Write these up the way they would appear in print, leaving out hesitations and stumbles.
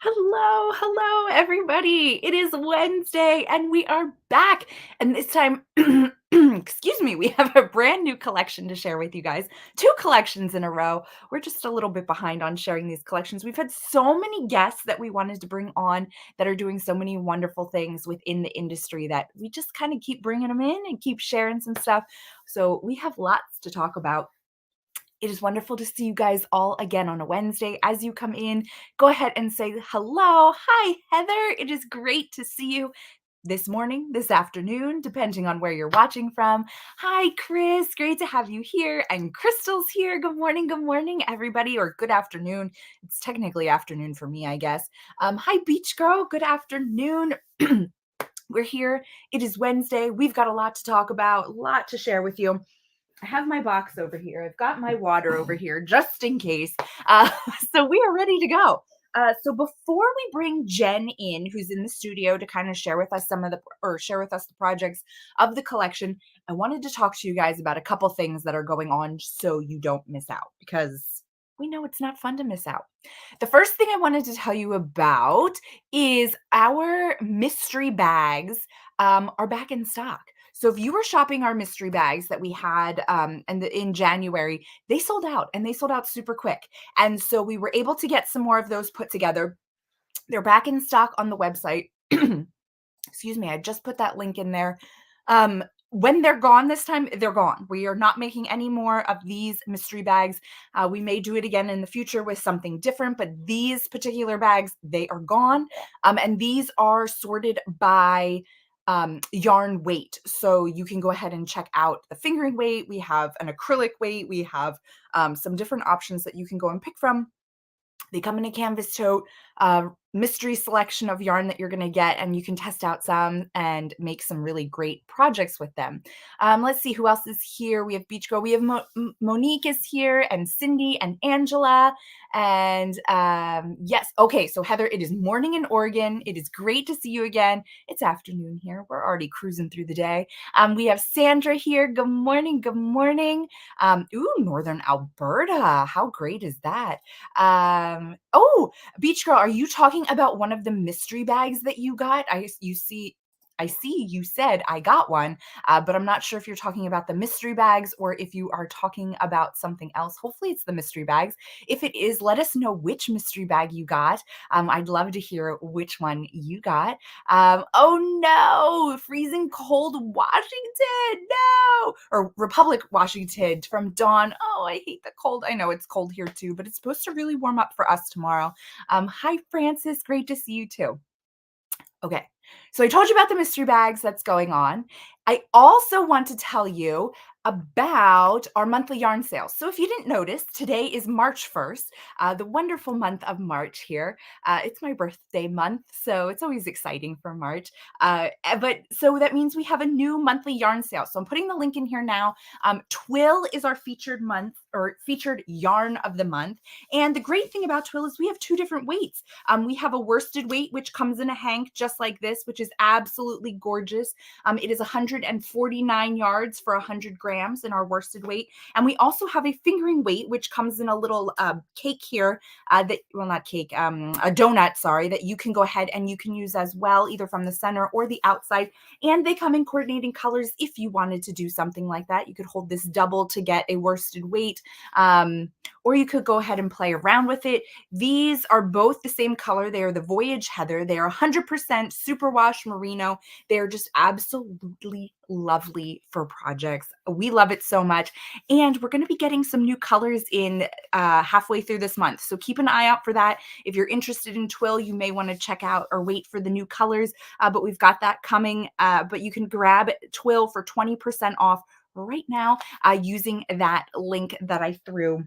Hello, everybody. It is Wednesday and we are back. And this time, excuse me, we have a brand new collection to share with you guys. Two collections in a row. We're just a little bit behind on sharing these collections. We've had so many guests that we wanted to bring on that are doing so many wonderful things within the industry that we just kind of keep bringing them in and keep sharing some stuff. So we have lots to talk about. It is wonderful to see you guys all again on a Wednesday. As you come in, go ahead and say hello. Hi, Heather. It is great to see you this morning, this afternoon, depending on where you're watching from. Hi, Chris. Great to have you here. And Crystal's here. Good morning, everybody, or good afternoon. It's technically afternoon for me, I guess. Hi, Beach Girl. Good afternoon. We're here. It is Wednesday. We've got a lot to talk about, a lot to share with you. I have my box over here. I've got my water over here just in case. Uh, so we are ready to go. So before we bring Jen in, who's in the studio to kind of share with us share with us the projects of the collection, I wanted to talk to you guys about a couple things that are going on so you don't miss out because we know it's not fun to miss out. The first thing I wanted to tell you about is our mystery bags are back in stock. So if you were shopping our mystery bags that we had in January, they sold out and they sold out super quick. And so we were able to get some more of those put together. They're back in stock on the website. Excuse me, I just put that link in there. When they're gone this time, they're gone. We are not making any more of these mystery bags. We may do it again in the future with something different, but these particular bags, they are gone. And these are sorted by yarn weight. So you can go ahead and check out the fingering weight. We have an acrylic weight. We have some different options that you can go and pick from. They come in a canvas tote, mystery selection of yarn that you're going to get, and you can test out some and make some really great projects with them. Let's see who else is here. We have Beach Girl. We have Monique is here, and Cindy and Angela. And yes, okay. So Heather, it is morning in Oregon. It is great to see you again. It's afternoon here. We're already cruising through the day. We have Sandra here. Good morning. Good morning. Northern Alberta. How great is that? Oh, Beach Girl, are you talking about one of the mystery bags that you got? I see you said I got one, but I'm not sure if you're talking about the mystery bags or if you are talking about something else. Hopefully it's the mystery bags. If it is, let us know which mystery bag you got. I'd love to hear which one you got. Oh no, freezing cold Washington, no, or Republic Washington from Dawn. Oh, I hate the cold. I know it's cold here too, but it's supposed to really warm up for us tomorrow. Hi, Francis. Great to see you too. Okay, so I told you about the mystery bags that's going on. I also want to tell you about our monthly yarn sale. So if you didn't notice, today is March 1st, the wonderful month of March here. It's my birthday month, so it's always exciting for March. But so that means we have a new monthly yarn sale. So I'm putting the link in here now. Twill is our featured yarn of the month. And the great thing about Twill is we have two different weights. We have a worsted weight, which comes in a hank just like this, which is absolutely gorgeous. It is 149 yards for 100 grams in our worsted weight. And we also have a fingering weight, which comes in a little cake here, a donut, sorry, that you can go ahead and you can use as well, either from the center or the outside. And they come in coordinating colors if you wanted to do something like that. You could hold this double to get a worsted weight, or you could go ahead and play around with it. These are both the same color. They are the Voyage Heather. They are 100% superwash merino. They are just absolutely lovely for projects. We love it so much. And we're going to be getting some new colors in halfway through this month. So keep an eye out for that. If you're interested in Twill, you may want to check out or wait for the new colors, but we've got that coming. But you can grab Twill for 20% off right now using that link that I threw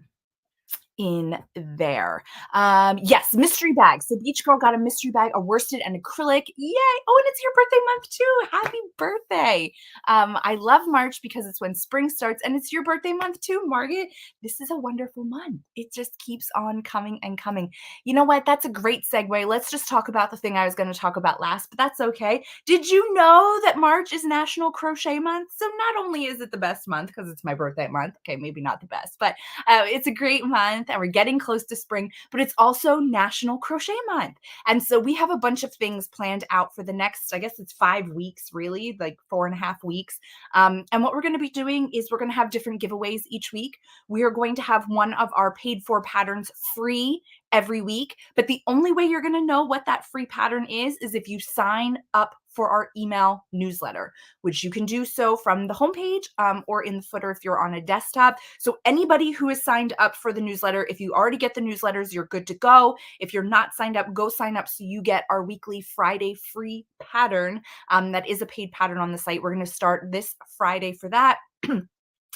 in there. Yes, mystery bag. So Beach Girl got a mystery bag, a worsted and acrylic. Yay! Oh, and it's your birthday month too. Happy birthday. I love March because it's when spring starts, and it's your birthday month too, Margaret. This is a wonderful month. It just keeps on coming and coming. You know what? That's a great segue. Let's just talk about the thing I was going to talk about last, but that's okay. Did you know that March is National Crochet Month? So not only is it the best month because it's my birthday month, okay, maybe not the best, but it's a great month. and we're getting close to spring, but it's also National Crochet Month. And so we have a bunch of things planned out for the next, I guess it's 5 weeks, really, like 4.5 weeks. And what we're going to be doing is we're going to have different giveaways each week. We are going to have one of our paid for patterns free every week. But the only way you're going to know what that free pattern is if you sign up for our email newsletter, which you can do so from the homepage or in the footer if you're on a desktop. So anybody who is signed up for the newsletter, if you already get the newsletters, you're good to go. If you're not signed up, go sign up so you get our weekly Friday free pattern. That is a paid pattern on the site. We're going to start this Friday for that.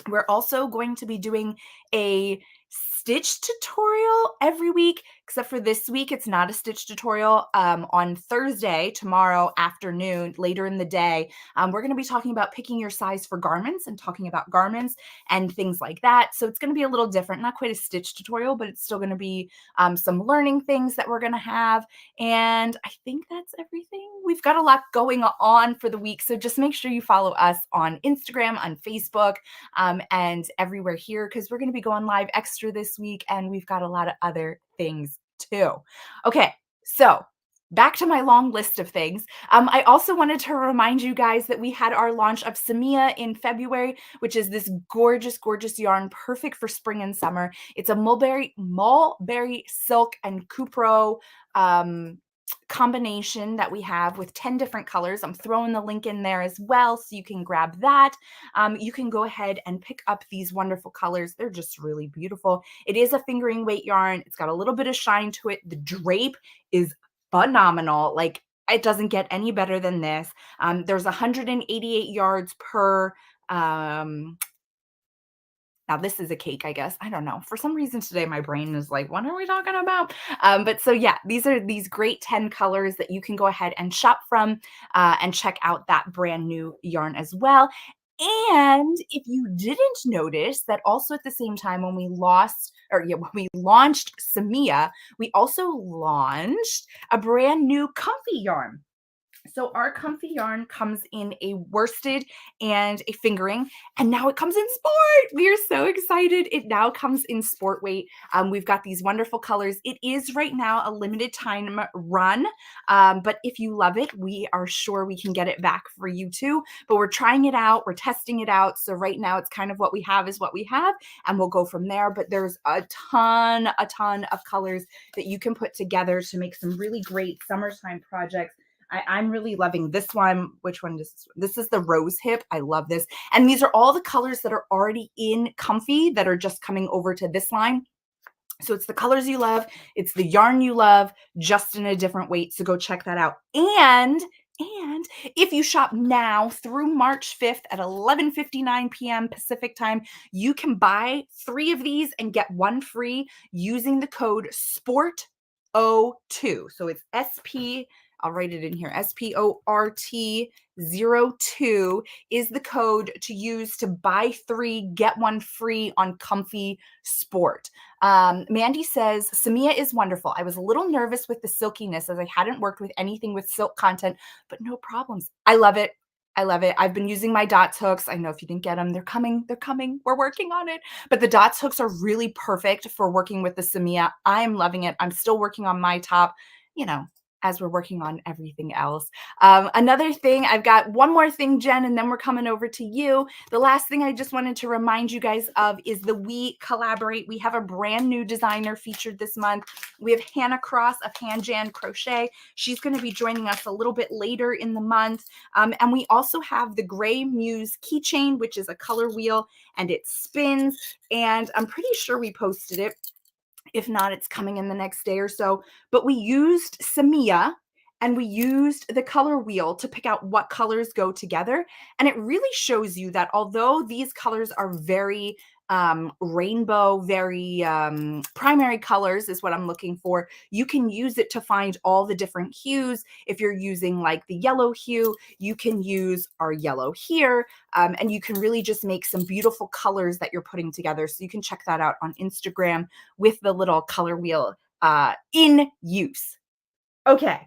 We're also going to be doing a stitch tutorial every week, except for this week, it's not a stitch tutorial. On Thursday, tomorrow afternoon, later in the day, we're going to be talking about picking your size for garments and talking about garments and things like that. So it's going to be a little different, not quite a stitch tutorial, but it's still going to be some learning things that we're going to have. And I think that's everything. We've got a lot going on for the week. So just make sure you follow us on Instagram, on Facebook, and everywhere here, because we're going to be going live extra this week, and we've got a lot of other things too. Okay, so back to my long list of things. I also wanted to remind you guys that we had our launch of Samia in February, which is this gorgeous, gorgeous yarn, perfect for spring and summer. It's a mulberry silk and cupro combination that we have with 10 different colors. I'm throwing the link in there as well so you can grab that. You can go ahead and pick up these wonderful colors. They're just really beautiful. It is a fingering weight yarn. It's got a little bit of shine to it. The drape is phenomenal. Like, it doesn't get any better than this. There's 188 yards per now this is a cake, I guess. I don't know. For some reason today, my brain is like, what are we talking about? But so yeah, these are these great 10 colors that you can go ahead and shop from and check out that brand new yarn as well. And if you didn't notice that also at the same time when we when we launched Samia, we also launched a brand new comfy yarn. So our comfy yarn comes in a worsted and a fingering, and now it comes in sport. We are so excited. It now comes in sport weight. We've got these wonderful colors. It is right now a limited time run, but if you love it, we are sure we can get it back for you too. But we're trying it out. We're testing it out. So right now it's kind of what we have is what we have, and we'll go from there. But there's a ton of colors that you can put together to make some really great summertime projects. I'm really loving this one. Which one is this one? This is the rose hip. I love this. And these are all the colors that are already in Comfy that are just coming over to this line. So it's the colors you love. It's the yarn you love, just in a different weight. So go check that out. And if you shop now through March 5th at 11:59 p.m. Pacific time, you can buy 3 of these and get 1 free using the code SPORT02. So it's SP, I'll write it in here. SPORT02 is the code to use to buy 3, get 1 free on Comfy Sport. Mandy says, Samia is wonderful. I was a little nervous with the silkiness as I hadn't worked with anything with silk content, but no problems. I love it. I love it. I've been using my dots hooks. I know if you didn't get them, they're coming. They're coming. We're working on it. But the dots hooks are really perfect for working with the Samia. I am loving it. I'm still working on my top, as we're working on everything else. Another thing, I've got one more thing, Jen, and then we're coming over to you. The last thing I just wanted to remind you guys of is the We Collaborate. We have a brand new designer featured this month. We have Hannah Cross of Jan Crochet. She's going to be joining us a little bit later in the month. And we also have the Gray Muse keychain, which is a color wheel, and it spins. And I'm pretty sure we posted it. If not, it's coming in the next day or so. But we used Samia and we used the color wheel to pick out what colors go together. And it really shows you that although these colors are very rainbow, very primary colors is what I'm looking for, you can use it to find all the different hues. If you're using like the yellow hue, you can use our yellow here, and you can really just make some beautiful colors that you're putting together. So you can check that out on Instagram with the little color wheel in use. Okay.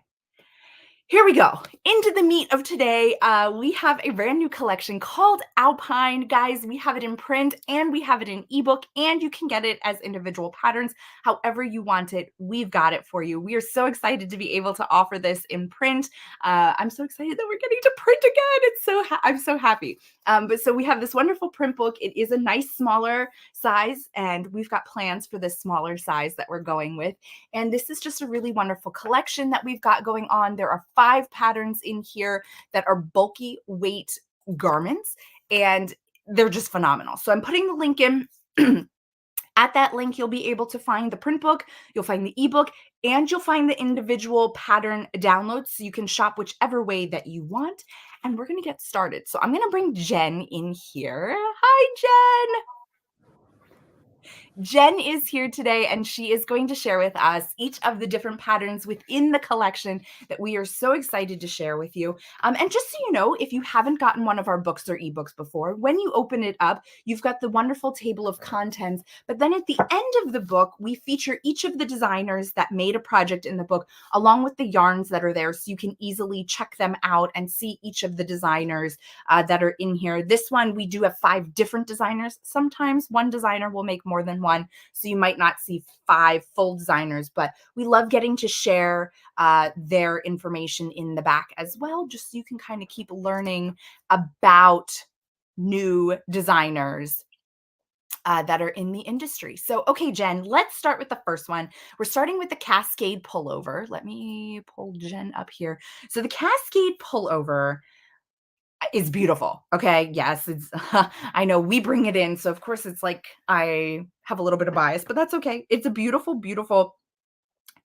Here we go. Into the meat of today. We have a brand new collection called Alpine. Guys, we have it in print and we have it in ebook, and you can get it as individual patterns. However you want it, we've got it for you. We are so excited to be able to offer this in print. I'm so excited that we're getting to print again. I'm so happy. But so we have this wonderful print book. It is a nice smaller size, and we've got plans for this smaller size that we're going with. And this is just a really wonderful collection that we've got going on. There are 5 patterns in here that are bulky weight garments, and they're just phenomenal. So I'm putting the link in. At that link, you'll be able to find the print book, you'll find the ebook, and you'll find the individual pattern downloads so you can shop whichever way that you want. And we're going to get started. So I'm going to bring Jen in here. Hi, Jen. Jen is here today, and she is going to share with us each of the different patterns within the collection that we are so excited to share with you. And just so you know, if you haven't gotten one of our books or ebooks before, when you open it up, you've got the wonderful table of contents. But then at the end of the book, we feature each of the designers that made a project in the book, along with the yarns that are there, so you can easily check them out and see each of the designers that are in here. This one, we do have 5 different designers. Sometimes one designer will make more than one, so you might not see 5 full designers, but we love getting to share their information in the back as well, just so you can kind of keep learning about new designers that are in the industry. So, okay, Jen, let's start with the first one. We're starting with the Cascade pullover. Let me pull Jen up here. So the Cascade pullover is beautiful. Okay. Yes, it's I know we bring it in. So of course it's like I have a little bit of bias, but that's okay. It's a beautiful, beautiful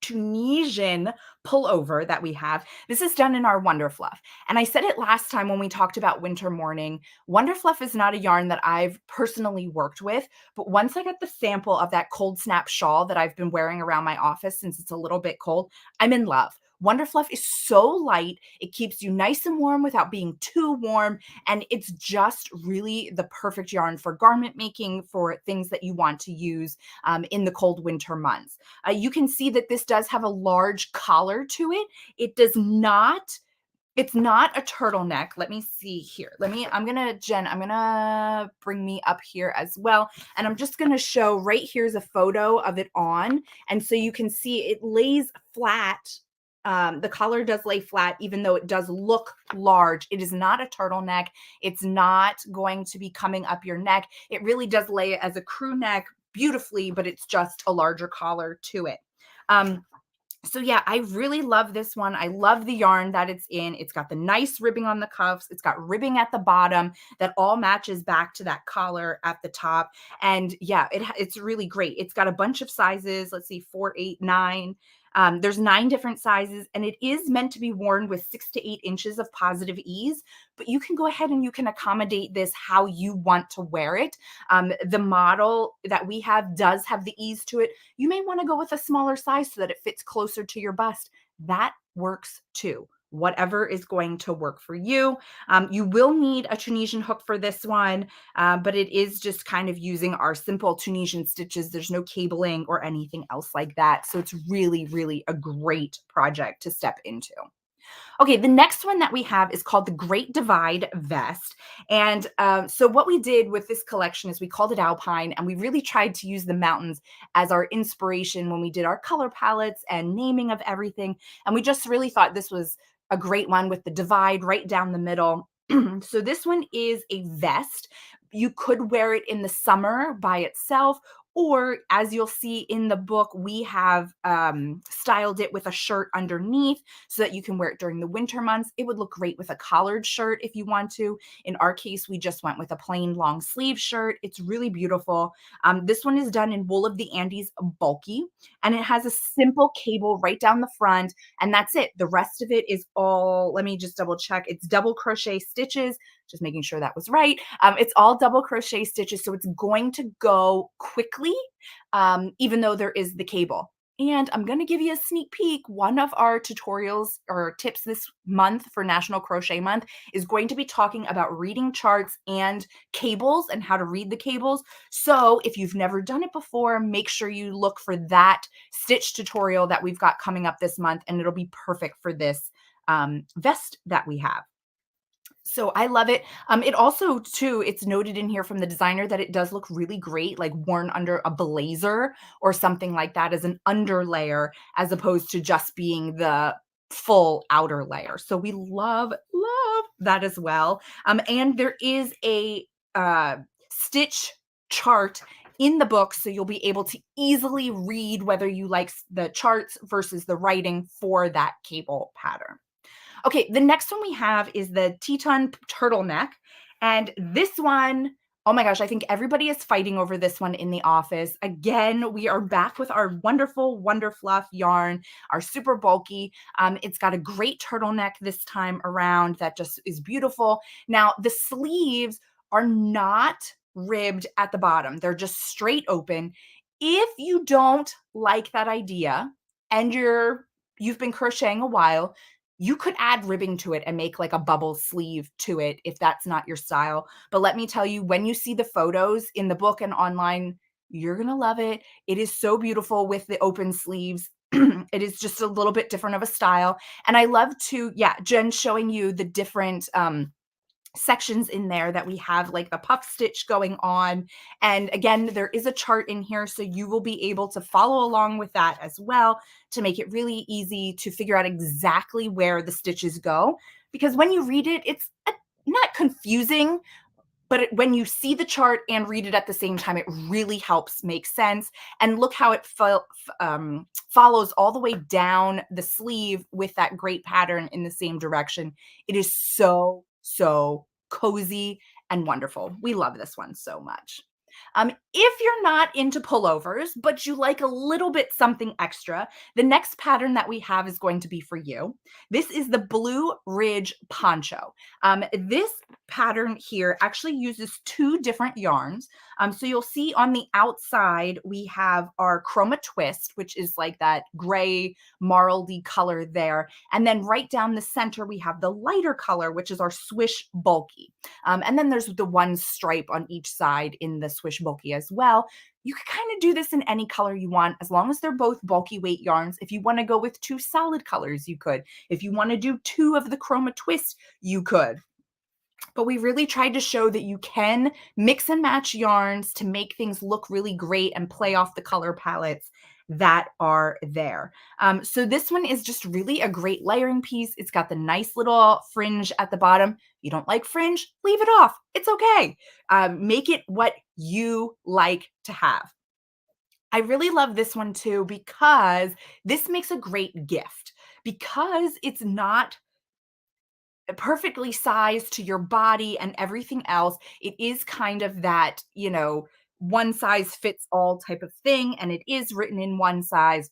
Tunisian pullover that we have. This is done in our Wonder Fluff. And I said it last time when we talked about winter morning. Wonder Fluff is not a yarn that I've personally worked with, but once I got the sample of that cold snap shawl that I've been wearing around my office since it's a little bit cold, I'm in love. Wonder Fluff is so light. It keeps you nice and warm without being too warm. And it's just really the perfect yarn for garment making, for things that you want to use in the cold winter months. You can see that this does have a large collar to it. It does not, it's not a turtleneck. Let me see here. Jen, I'm gonna bring me up here as well. And I'm just gonna show right here's a photo of it on. And so you can see it lays flat. The collar does lay flat, even though it does look large. It is not a turtleneck. It's not going to be coming up your neck. It really does lay as a crew neck beautifully, but it's just a larger collar to it. So yeah, I really love this one. I love the yarn that it's in. It's got the nice ribbing on the cuffs. It's got ribbing at the bottom that all matches back to that collar at the top. And yeah, it's really great. It's got a bunch of sizes. Let's see, 4, 8, 9. There's 9 different sizes, and it is meant to be worn with 6 to 8 inches of positive ease, but you can go ahead and you can accommodate this how you want to wear it. The model that we have does have the ease to it. You may want to go with a smaller size so that it fits closer to your bust. That works too. Whatever is going to work for you. You will need a Tunisian hook for this one, but it is just kind of using our simple Tunisian stitches. There's no cabling or anything else like that. So it's really, really a great project to step into. Okay, the next one that we have is called the Great Divide Vest. And so what we did with this collection is we called it Alpine, and we really tried to use the mountains as our inspiration when we did our color palettes and naming of everything. And we just really thought this was a great one with the divide right down the middle. So this one is a vest. You could wear it in the summer by itself, or as you'll see in the book, we have styled it with a shirt underneath so that you can wear it during the winter months. It would look great with a collared shirt if you want to. In our case, we just went with a plain long sleeve shirt. It's really beautiful. This one is done in wool of the Andes bulky, and it has a simple cable right down the front, and that's it. The rest of it is all, let me just double check. It's double crochet stitches, just making sure that was right. It's all double crochet stitches, so it's going to go quickly, even though there is the cable. And I'm going to give you a sneak peek. One of our tutorials or tips this month for National Crochet Month is going to be talking about reading charts and cables and how to read the cables. So if you've never done it before, make sure you look for that stitch tutorial that we've got coming up this month, and it'll be perfect for this vest that we have. So I love it. It also too, it's noted in here from the designer that it does look really great, like worn under a blazer or something like that as an underlayer, as opposed to just being the full outer layer. So we love that as well. And there is a stitch chart in the book, so you'll be able to easily read whether you like the charts versus the writing for that cable pattern. Okay, the next one we have is the Teton turtleneck. And this one, oh my gosh, I think everybody is fighting over this one in the office. Again, we are back with our wonderful Wonder Fluff yarn, our super bulky. It's got a great turtleneck this time around that just is beautiful. Now, the sleeves are not ribbed at the bottom, they're just straight open. If you don't like that idea and you've been crocheting a while, you could add ribbing to it and make like a bubble sleeve to it if that's not your style. But let me tell you, when you see the photos in the book and online, you're going to love it. It is so beautiful with the open sleeves. It is just a little bit different of a style. And I love to, yeah, Jen showing you the different sections in there that we have like the puff stitch going on. And again, there is a chart in here, so you will be able to follow along with that as well to make it really easy to figure out exactly where the stitches go. Because when you read it, it's not confusing, but when you see the chart and read it at the same time, it really helps make sense. And look how it follows all the way down the sleeve with that great pattern in the same direction. It is so, so cozy and wonderful. We love this one so much. If you're not into pullovers, but you like a little bit something extra, the next pattern that we have is going to be for you. This is the Blue Ridge Poncho. This pattern here actually uses two different yarns. So you'll see on the outside, we have our Chroma Twist, which is like that gray marledy color there. And then right down the center, we have the lighter color, which is our Swish Bulky. And then there's the one stripe on each side in the Swish Bulky as well. You can kind of do this in any color you want, as long as they're both bulky weight yarns. If you want to go with two solid colors, you could. If you want to do two of the Chroma Twist, you could. But we really tried to show that you can mix and match yarns to make things look really great and play off the color palettes that are there. So this one is just really a great layering piece. It's got the nice little fringe at the bottom. If you don't like fringe, leave it off. It's okay. Make it what you like to have. I really love this one too because this makes a great gift because it's not perfectly sized to your body and everything else. It is kind of that, one size fits all type of thing, and it is written in one size.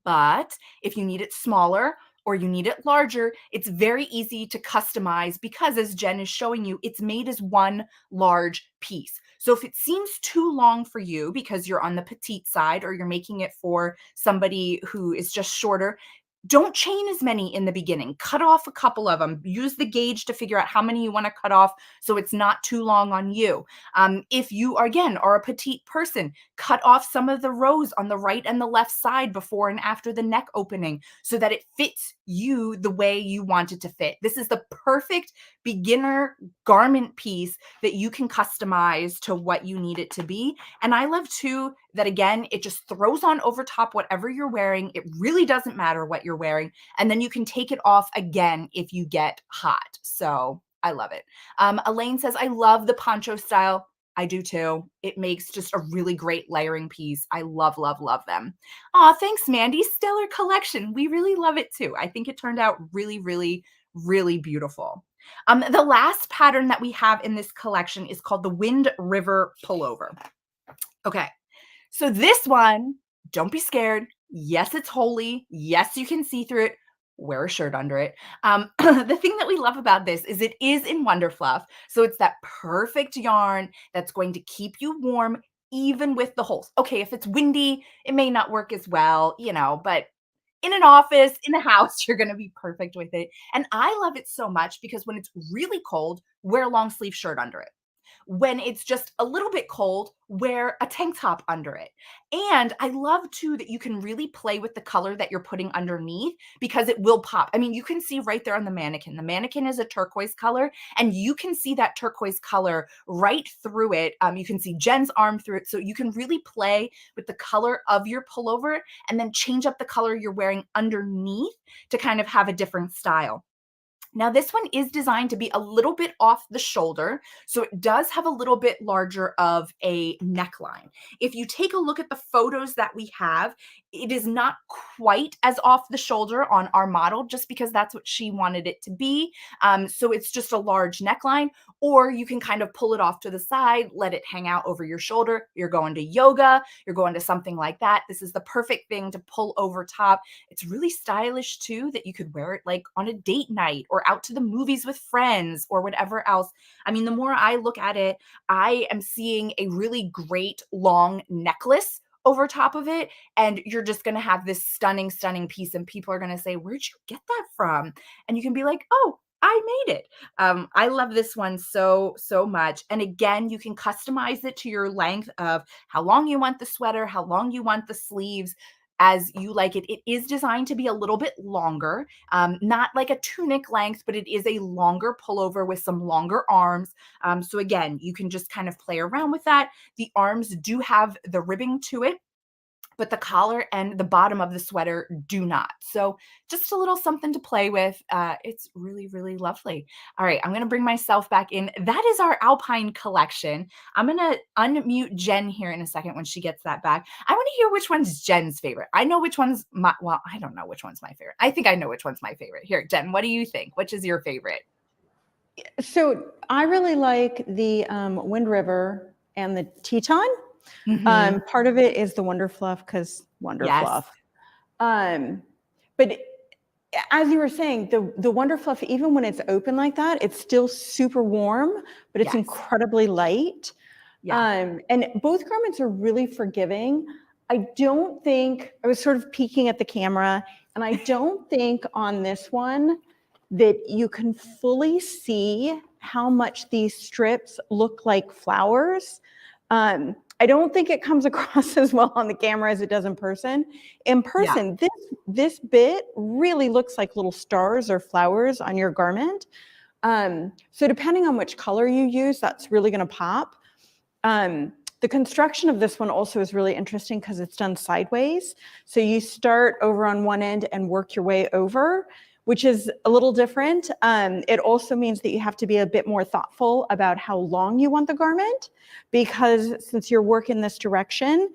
But if you need it smaller or you need it larger, it's very easy to customize because, as Jen is showing you, it's made as one large piece. So if it seems too long for you because you're on the petite side or you're making it for somebody who is just shorter, don't chain as many in the beginning. Cut off a couple of them. Use the gauge to figure out how many you want to cut off so it's not too long on you. If you, again, are a petite person, cut off some of the rows on the right and the left side before and after the neck opening so that it fits you the way you want it to fit. This is the perfect beginner garment piece that you can customize to what you need it to be. And I love too that, again, it just throws on over top whatever you're wearing. It really doesn't matter what you're wearing. And then you can take it off again if you get hot. So I love it. Elaine says, I love the poncho style. I do too. It makes just a really great layering piece. I love, love, love them. Aw, thanks, Mandy. Stellar collection. We really love it too. I think it turned out really, really, really beautiful. The last pattern that we have in this collection is called the Wind River Pullover. Okay, so this one, don't be scared. Yes, it's holy. Yes, you can see through it. Wear a shirt under it. The thing that we love about this is it is in Wonder Fluff. So it's that perfect yarn that's going to keep you warm even with the holes. Okay, if it's windy, it may not work as well, but in an office, in a house, you're going to be perfect with it. And I love it so much because when it's really cold, wear a long sleeve shirt under it. when it's just a little bit cold, wear a tank top under it. And I love too that you can really play with the color that you're putting underneath because it will pop. I mean, you can see right there on the mannequin. The mannequin is a turquoise color, and you can see that turquoise color right through it. You can see Jen's arm through it. So you can really play with the color of your pullover and then change up the color you're wearing underneath to kind of have a different style. Now, this one is designed to be a little bit off the shoulder, so it does have a little bit larger of a neckline. If you take a look at the photos that we have, it is not quite as off the shoulder on our model, just because that's what she wanted it to be. So it's just a large neckline, or you can kind of pull it off to the side, let it hang out over your shoulder. You're going to yoga, you're going to something like that. This is the perfect thing to pull over top. It's really stylish too, that you could wear it like on a date night or out to the movies with friends or whatever else. I mean, the more I look at it, I am seeing a really great long necklace over top of it. And you're just going to have this stunning, stunning piece. And people are going to say, where'd you get that from? And you can be like, oh, I made it. I love this one so, so much. And again, you can customize it to your length of how long you want the sweater, how long you want the sleeves, as you like it. It is designed to be a little bit longer, not like a tunic length, but it is a longer pullover with some longer arms. So again, you can just kind of play around with that. The arms do have the ribbing to it, but the collar and the bottom of the sweater do not. So just a little something to play with. It's really, really lovely. All right, I'm gonna bring myself back in. That is our Alpine collection. I'm gonna unmute Jen here in a second when she gets that back. I wanna hear which one's Jen's favorite. I know which one's my, well, I don't know which one's my favorite. I think I know which one's my favorite. Here, Jen, what do you think? Which is your favorite? So I really like the Wind River and the Teton. Part of it is the Wonder Fluff because Wonder Yes. Fluff. But as you were saying, the Wonder Fluff, even when it's open like that, it's still super warm, but it's Yes. incredibly light. Yeah. And both garments are really forgiving. I don't think, I was sort of peeking at the camera, and I don't think on this one that you can fully see how much these strips look like flowers. I don't think it comes across as well on the camera as it does in person. In person, this bit really looks like little stars or flowers on your garment. So depending on which color you use, that's really going to pop. The construction of this one also is really interesting because it's done sideways. So you start over on one end and work your way over, which is a little different. It also means that you have to be a bit more thoughtful about how long you want the garment, because since you're working this direction,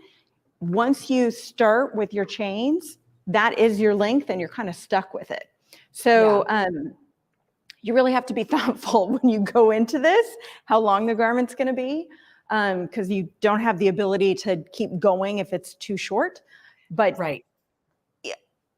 once you start with your chains, that is your length and you're kind of stuck with it. So you really have to be thoughtful when you go into this, how long the garment's gonna be, because you don't have the ability to keep going if it's too short. But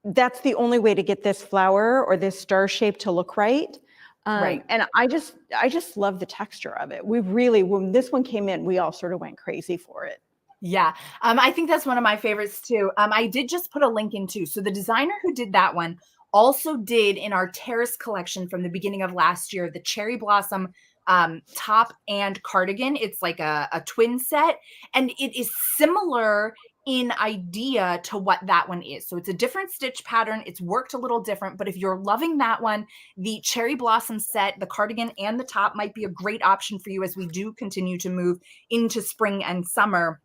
that's the only way to get this flower or this star shape to look right. And I just love the texture of it. We really, when this one came in, we all sort of went crazy for it. Yeah, I think that's one of my favorites too. I did just put a link in too. So the designer who did that one also did in our Terrace collection from the beginning of last year, the cherry blossom top and cardigan. It's like a twin set, and it is similar in idea to what that one is. So it's a different stitch pattern. It's worked a little different, but if you're loving that one, the cherry blossom set, the cardigan and the top might be a great option for you as we do continue to move into spring and summer.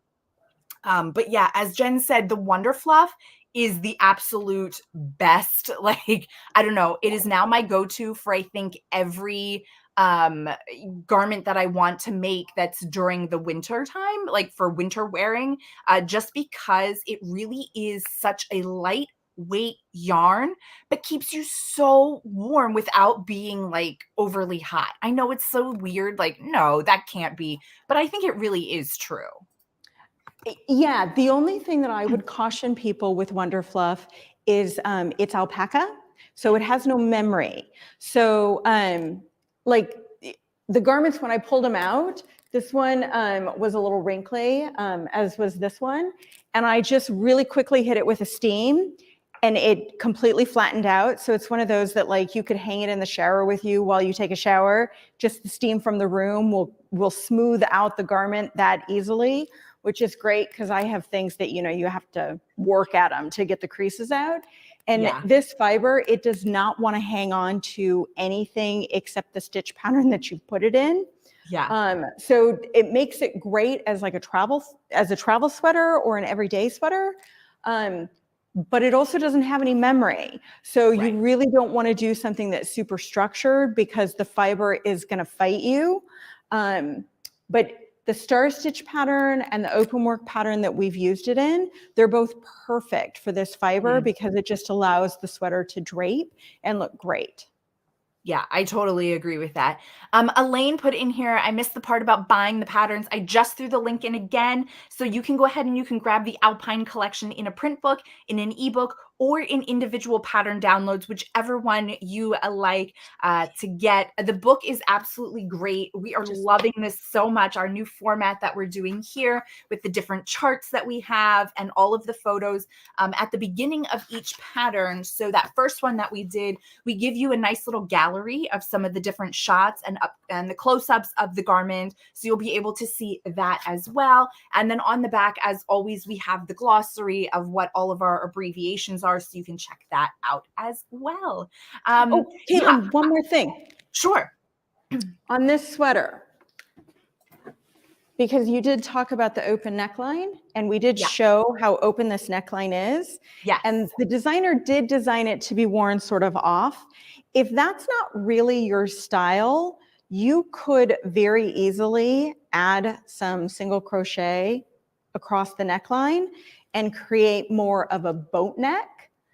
But yeah, as Jen said, the Wonder Fluff is the absolute best. Like, I don't know, it is now my go-to for, I think, every garment that I want to make that's during the winter time, like for winter wearing, just because it really is such a lightweight yarn, but keeps you so warm without being like overly hot. I know it's so weird, like, no, that can't be, but I think it really is true. Yeah, the only thing that I would caution people with Wonder Fluff is it's alpaca, so it has no memory. So like the garments, when I pulled them out, this one was a little wrinkly, as was this one. And I just really quickly hit it with a steam. and it completely flattened out. So it's one of those that like you could hang it in the shower with you while you take a shower. Just the steam from the room will smooth out the garment that easily, which is great because I have things that, you know, you have to work at them to get the creases out. And Yeah. this fiber, it does not want to hang on to anything except the stitch pattern that you put it in. Yeah. So it makes it great as like a travel sweater or an everyday sweater. But it also doesn't have any memory. So you really don't want to do something that's super structured because the fiber is going to fight you. But the star stitch pattern and the open work pattern that we've used it in, they're both perfect for this fiber because it just allows the sweater to drape and look great. Yeah, I totally agree with that. Elaine put in here, I missed the part about buying the patterns. I just threw the link in again. So you can go ahead and you can grab the Alpine collection in a print book, in an ebook, or in individual pattern downloads, whichever one you like to get. The book is absolutely great. We are loving this so much, our new format that we're doing here with the different charts that we have and all of the photos at the beginning of each pattern. So that first one that we did, we give you a nice little gallery of some of the different shots and the close-ups of the garment. So you'll be able to see that as well. And then on the back, as always, we have the glossary of what all of our abbreviations are. So you can check that out as well. Oh, Katelyn, one more thing. Sure. On this sweater, because you did talk about the open neckline and we did show how open this neckline is. Yes. And the designer did design it to be worn sort of off. If that's not really your style, you could very easily add some single crochet across the neckline and create more of a boat neck.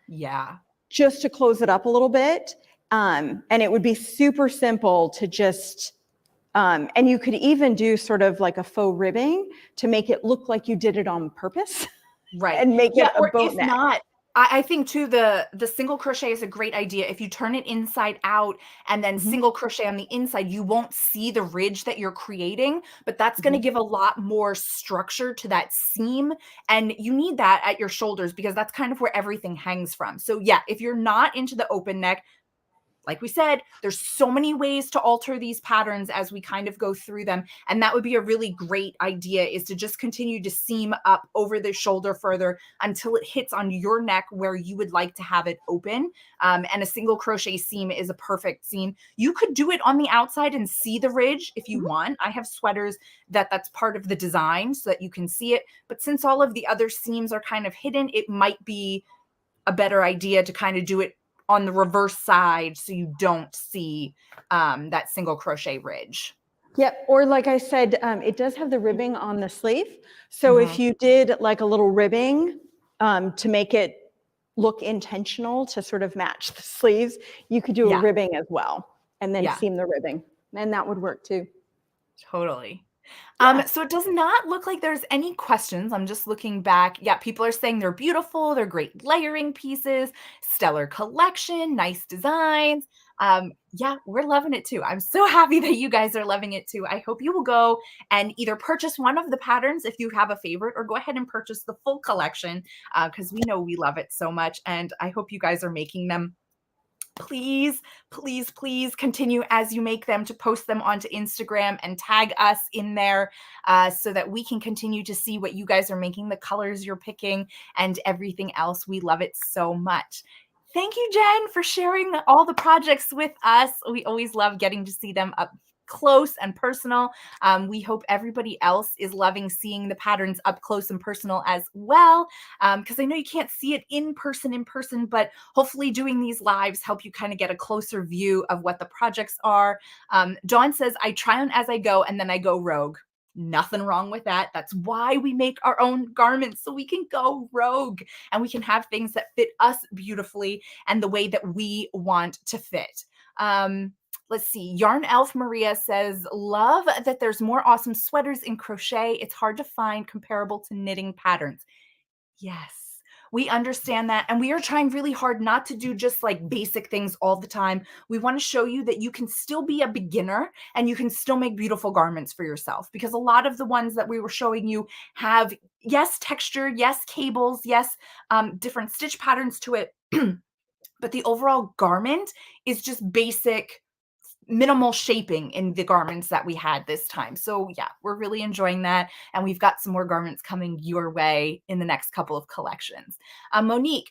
Yeah. Just to close it up a little bit. And it would be super simple to just, and you could even do sort of like a faux ribbing to make it look like you did it on purpose. Right. And make it a boat if neck. not, I think too, the single crochet is a great idea. If you turn it inside out and then single crochet on the inside, you won't see the ridge that you're creating, but that's going to give a lot more structure to that seam. And you need that at your shoulders because that's kind of where everything hangs from. So yeah, if you're not into the open neck, like we said, there's so many ways to alter these patterns as we kind of go through them. And that would be a really great idea, is to just continue to seam up over the shoulder further until it hits on your neck where you would like to have it open. And a single crochet seam is a perfect seam. You could do it on the outside and see the ridge if you want. I have sweaters that's part of the design so that you can see it. But since all of the other seams are kind of hidden, it might be a better idea to kind of do it on the reverse side so you don't see that single crochet ridge. Yep. Or like I said, it does have the ribbing on the sleeve. So if you did like a little ribbing to make it look intentional to sort of match the sleeves, you could do a ribbing as well and then seam the ribbing. And that would work too. Totally. So it does not look like there's any questions. I'm just looking back. Yeah, people are saying they're beautiful. They're great layering pieces, stellar collection, nice designs. Yeah, we're loving it too. I'm so happy that you guys are loving it too. I hope you will go and either purchase one of the patterns if you have a favorite, or go ahead and purchase the full collection because we know we love it so much. And I hope you guys are making them. Please, please, please continue as you make them to post them onto Instagram and tag us in there so that we can continue to see what you guys are making, the colors you're picking, and everything else. We love it so much. Thank you, Jen, for sharing all the projects with us. We always love getting to see them up close and personal. We hope everybody else is loving seeing the patterns up close and personal as well, because I know you can't see it in person, but hopefully doing these lives help you kind of get a closer view of what the projects are. Dawn says, I try on as I go and then I go rogue. Nothing wrong with that. That's why we make our own garments, so we can go rogue and we can have things that fit us beautifully and the way that we want to fit. Let's see. Yarn Elf Maria says, love that there's more awesome sweaters in crochet. It's hard to find comparable to knitting patterns. Yes. We understand that. And we are trying really hard not to do just like basic things all the time. We want to show you that you can still be a beginner and you can still make beautiful garments for yourself, because a lot of the ones that we were showing you have, yes, texture, yes, cables, yes, different stitch patterns to it. But the overall garment is just basic, minimal shaping in the garments that we had this time. So yeah, we're really enjoying that. And we've got some more garments coming your way in the next couple of collections. Monique,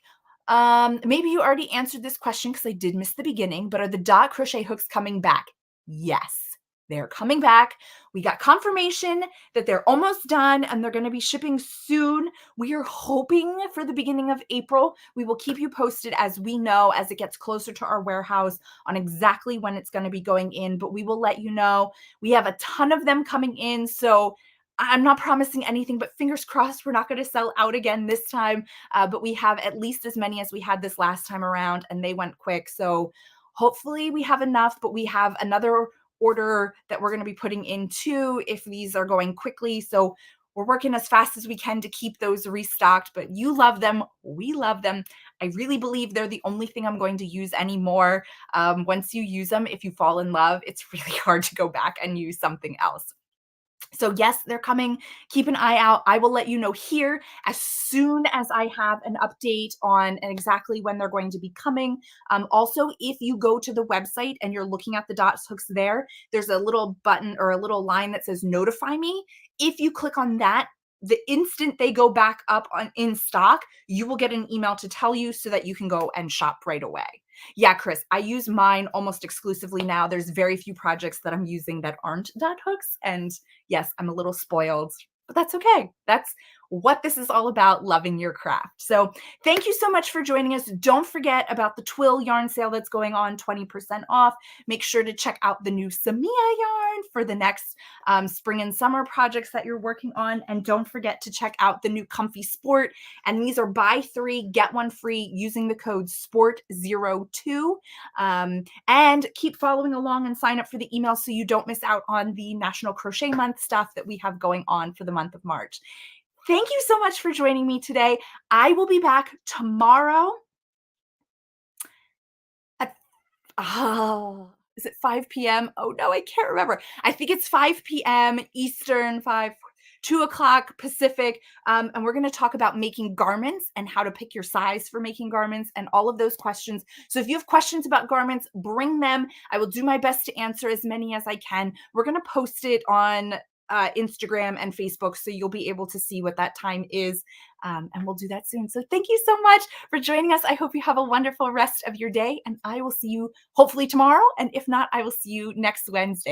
maybe you already answered this question because I did miss the beginning, but are the dot crochet hooks coming back? Yes, they're coming back. We got confirmation that they're almost done and they're going to be shipping soon. We are hoping for the beginning of April. We will keep you posted as we know, as it gets closer to our warehouse, on exactly when it's going to be going in, but we will let you know. We have a ton of them coming in, so I'm not promising anything, but fingers crossed we're not going to sell out again this time. But we have at least as many as we had this last time around, and they went quick. So hopefully we have enough, but we have another order that we're going to be putting in too if these are going quickly. So we're working as fast as we can to keep those restocked, but you love them. We love them. I really believe they're the only thing I'm going to use anymore. Once you use them, if you fall in love, it's really hard to go back and use something else. So yes, they're coming. Keep an eye out. I will let you know here as soon as I have an update on exactly when they're going to be coming. Also, if you go to the website and you're looking at the dots hooks there, there's a little button or a little line that says notify me. If you click on that, the instant they go back up in stock, you will get an email to tell you so that you can go and shop right away. Yeah, Chris, I use mine almost exclusively now. There's very few projects that I'm using that aren't dot hooks. And yes, I'm a little spoiled, but that's okay. That's what this is all about, loving your craft. So thank you so much for joining us. Don't forget about the Twill yarn sale that's going on, 20% off. Make sure to check out the new Samia yarn for the next spring and summer projects that you're working on. And don't forget to check out the new Comfy Sport. And these are buy 3, get 1 free using the code SPORT02. And keep following along and sign up for the email so you don't miss out on the National Crochet Month stuff that we have going on for the month of March. Thank you so much for joining me today. I will be back tomorrow at, is it 5 p.m.? Oh no, I can't remember. I think it's 5 p.m. Eastern, 2 o'clock Pacific. And we're going to talk about making garments and how to pick your size for making garments and all of those questions. So if you have questions about garments, bring them. I will do my best to answer as many as I can. We're going to post it on Instagram and Facebook, so you'll be able to see what that time is. And we'll do that soon. So thank you so much for joining us. I hope you have a wonderful rest of your day, and I will see you hopefully tomorrow. And if not, I will see you next Wednesday.